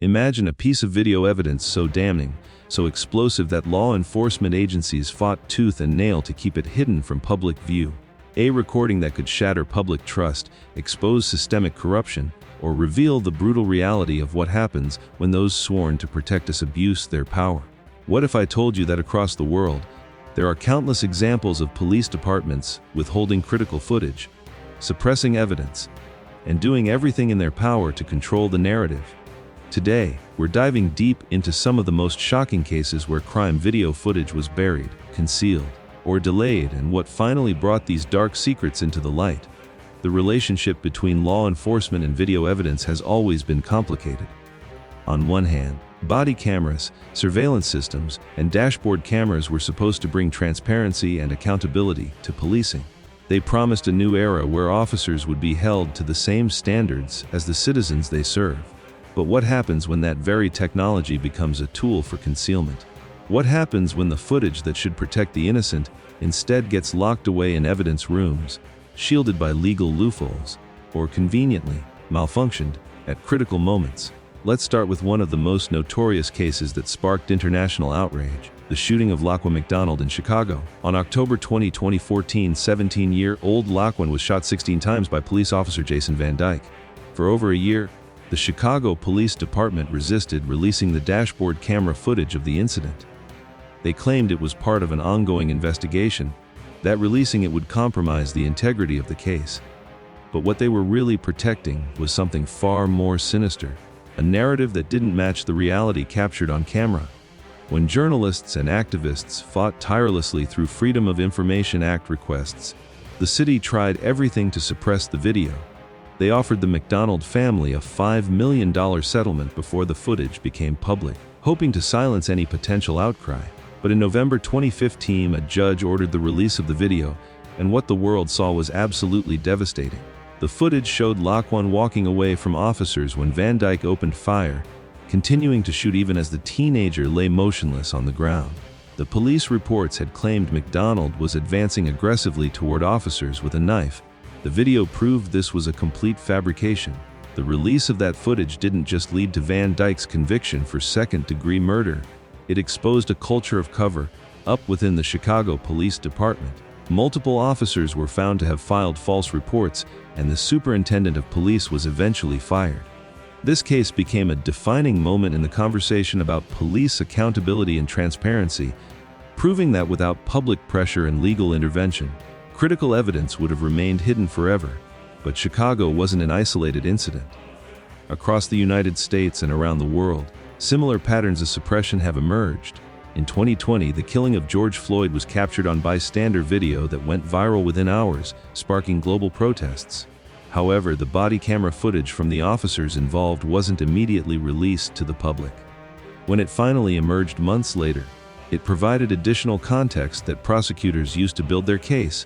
Imagine a piece of video evidence so damning, so explosive that law enforcement agencies fought tooth and nail to keep it hidden from public view. A recording that could shatter public trust, expose systemic corruption, or reveal the brutal reality of what happens when those sworn to protect us abuse their power. What if I told you that across the world, there are countless examples of police departments withholding critical footage, suppressing evidence, and doing everything in their power to control the narrative? Today, we're diving deep into some of the most shocking cases where crime video footage was buried, concealed, or delayed, and what finally brought these dark secrets into the light. The relationship between law enforcement and video evidence has always been complicated. On one hand, body cameras, surveillance systems, and dashboard cameras were supposed to bring transparency and accountability to policing. They promised a new era where officers would be held to the same standards as the citizens they serve. But what happens when that very technology becomes a tool for concealment? What happens when the footage that should protect the innocent instead gets locked away in evidence rooms, shielded by legal loopholes, or conveniently malfunctioned at critical moments? Let's start with one of the most notorious cases that sparked international outrage: the shooting of Laquan McDonald in Chicago. On October 20, 2014, 17-year-old Laquan was shot 16 times by police officer Jason Van Dyke. For over a year, the Chicago Police Department resisted releasing the dashboard camera footage of the incident. They claimed it was part of an ongoing investigation, that releasing it would compromise the integrity of the case. But what they were really protecting was something far more sinister, a narrative that didn't match the reality captured on camera. When journalists and activists fought tirelessly through Freedom of Information Act requests, the city tried everything to suppress the video. They offered the McDonald family a $5 million settlement before the footage became public, hoping to silence any potential outcry. But in November 2015, a judge ordered the release of the video, and what the world saw was absolutely devastating. The footage showed Laquan walking away from officers when Van Dyke opened fire, continuing to shoot even as the teenager lay motionless on the ground. The police reports had claimed McDonald was advancing aggressively toward officers with a knife. The video proved this was a complete fabrication. The release of that footage didn't just lead to Van Dyke's conviction for second-degree murder. It exposed a culture of cover-up within the Chicago Police Department. Multiple officers were found to have filed false reports, and the superintendent of police was eventually fired. This case became a defining moment in the conversation about police accountability and transparency, proving that without public pressure and legal intervention, critical evidence would have remained hidden forever. But Chicago wasn't an isolated incident. Across the United States and around the world, similar patterns of suppression have emerged. In 2020, the killing of George Floyd was captured on bystander video that went viral within hours, sparking global protests. However, the body camera footage from the officers involved wasn't immediately released to the public. When it finally emerged months later, it provided additional context that prosecutors used to build their case,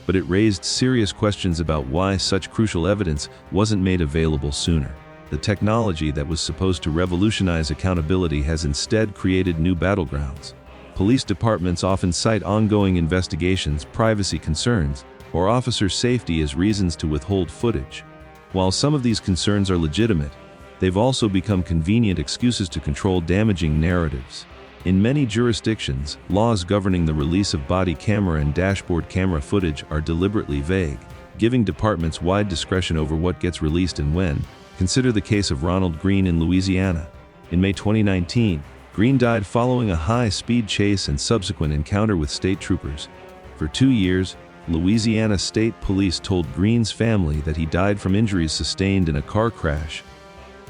but it raised serious questions about why such crucial evidence wasn't made available sooner. The technology that was supposed to revolutionize accountability has instead created new battlegrounds. Police departments often cite ongoing investigations, privacy concerns, or officer safety as reasons to withhold footage. While some of these concerns are legitimate, they've also become convenient excuses to control damaging narratives. In many jurisdictions, laws governing the release of body camera and dashboard camera footage are deliberately vague, giving departments wide discretion over what gets released and when. Consider the case of Ronald Green in Louisiana. In May 2019, Green died following a high-speed chase and subsequent encounter with state troopers. For 2 years, Louisiana State Police told Green's family that he died from injuries sustained in a car crash.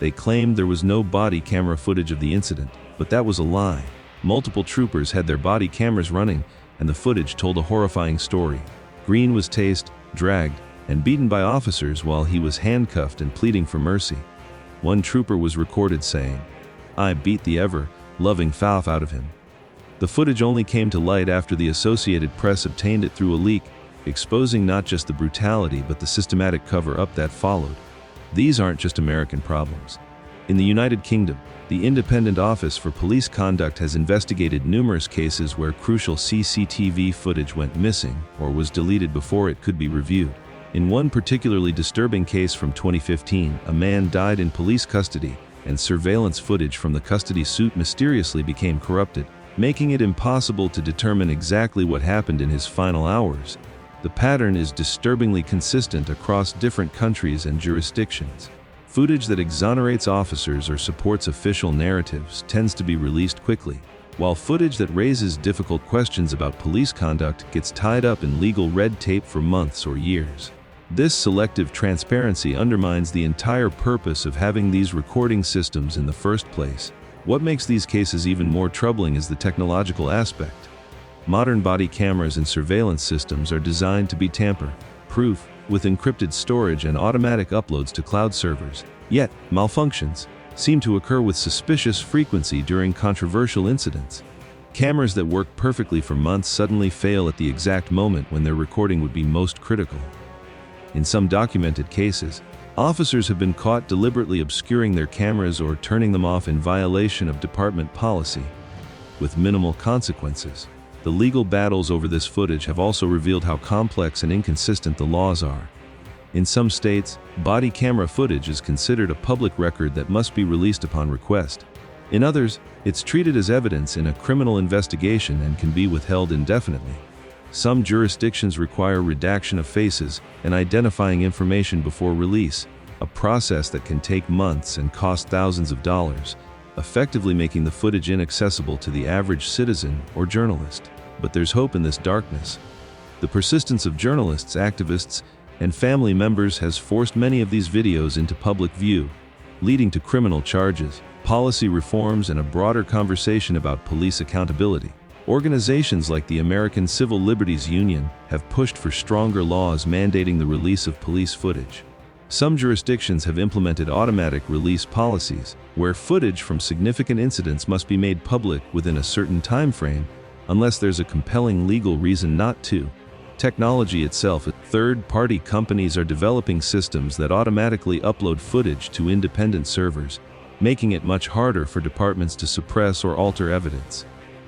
They claimed there was no body camera footage of the incident, but that was a lie. Multiple troopers had their body cameras running, and the footage told a horrifying story. Green was tased, dragged, and beaten by officers while he was handcuffed and pleading for mercy. One trooper was recorded saying, "I beat the ever-loving Falf out of him." The footage only came to light after the Associated Press obtained it through a leak, exposing not just the brutality but the systematic cover-up that followed. These aren't just American problems. In the United Kingdom, the Independent Office for Police Conduct has investigated numerous cases where crucial CCTV footage went missing or was deleted before it could be reviewed. In one particularly disturbing case from 2015, a man died in police custody and surveillance footage from the custody suit mysteriously became corrupted, making it impossible to determine exactly what happened in his final hours. The pattern is disturbingly consistent across different countries and jurisdictions. Footage that exonerates officers or supports official narratives tends to be released quickly, while footage that raises difficult questions about police conduct gets tied up in legal red tape for months or years. This selective transparency undermines the entire purpose of having these recording systems in the first place. What makes these cases even more troubling is the technological aspect. Modern body cameras and surveillance systems are designed to be tamper-proof, with encrypted storage and automatic uploads to cloud servers. Yet, malfunctions seem to occur with suspicious frequency during controversial incidents. Cameras that work perfectly for months suddenly fail at the exact moment when their recording would be most critical. In some documented cases, officers have been caught deliberately obscuring their cameras or turning them off in violation of department policy, with minimal consequences. The legal battles over this footage have also revealed how complex and inconsistent the laws are. In some states, body camera footage is considered a public record that must be released upon request. In others, it's treated as evidence in a criminal investigation and can be withheld indefinitely. Some jurisdictions require redaction of faces and identifying information before release, a process that can take months and cost thousands of dollars, effectively making the footage inaccessible to the average citizen or journalist. But there's hope in this darkness. The persistence of journalists, activists, and family members has forced many of these videos into public view, leading to criminal charges, policy reforms, and a broader conversation about police accountability. Organizations like the American Civil Liberties Union have pushed for stronger laws mandating the release of police footage. Some jurisdictions have implemented automatic release policies, where footage from significant incidents must be made public within a certain time frame, unless there's a compelling legal reason not to. Technology itself, third-party companies are developing systems that automatically upload footage to independent servers, making it much harder for departments to suppress or alter evidence.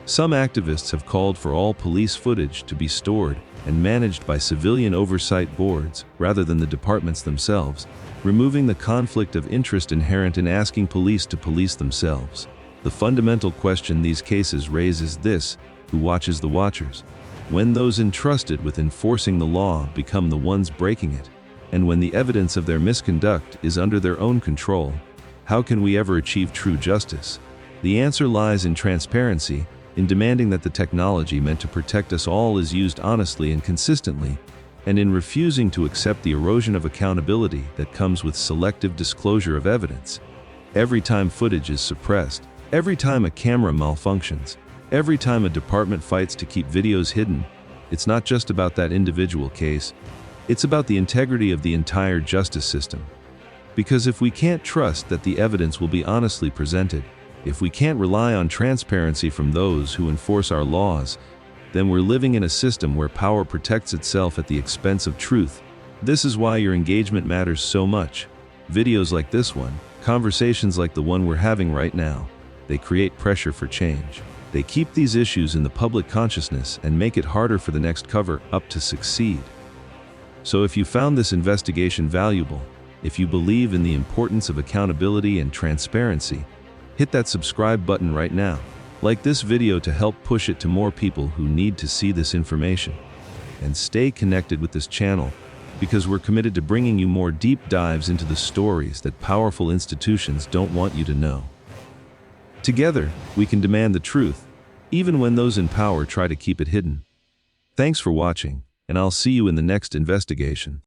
Some activists have called for all police footage to be stored and managed by civilian oversight boards rather than the departments themselves, removing the conflict of interest inherent in asking police to police themselves. The fundamental question these cases raise is this: who watches the watchers? When those entrusted with enforcing the law become the ones breaking it, and when the evidence of their misconduct is under their own control, how can we ever achieve true justice? The answer lies in transparency, in demanding that the technology meant to protect us all is used honestly and consistently, and in refusing to accept the erosion of accountability that comes with selective disclosure of evidence. Every time footage is suppressed, every time a camera malfunctions, every time a department fights to keep videos hidden, it's not just about that individual case, it's about the integrity of the entire justice system. Because if we can't trust that the evidence will be honestly presented, if we can't rely on transparency from those who enforce our laws, then we're living in a system where power protects itself at the expense of truth. This is why your engagement matters so much. Videos like this one, conversations like the one we're having right now, they create pressure for change. They keep these issues in the public consciousness and make it harder for the next cover-up to succeed. So if you found this investigation valuable, if you believe in the importance of accountability and transparency, hit that subscribe button right now. Like this video to help push it to more people who need to see this information. And stay connected with this channel, because we're committed to bringing you more deep dives into the stories that powerful institutions don't want you to know. Together, we can demand the truth, even when those in power try to keep it hidden. Thanks for watching, and I'll see you in the next investigation.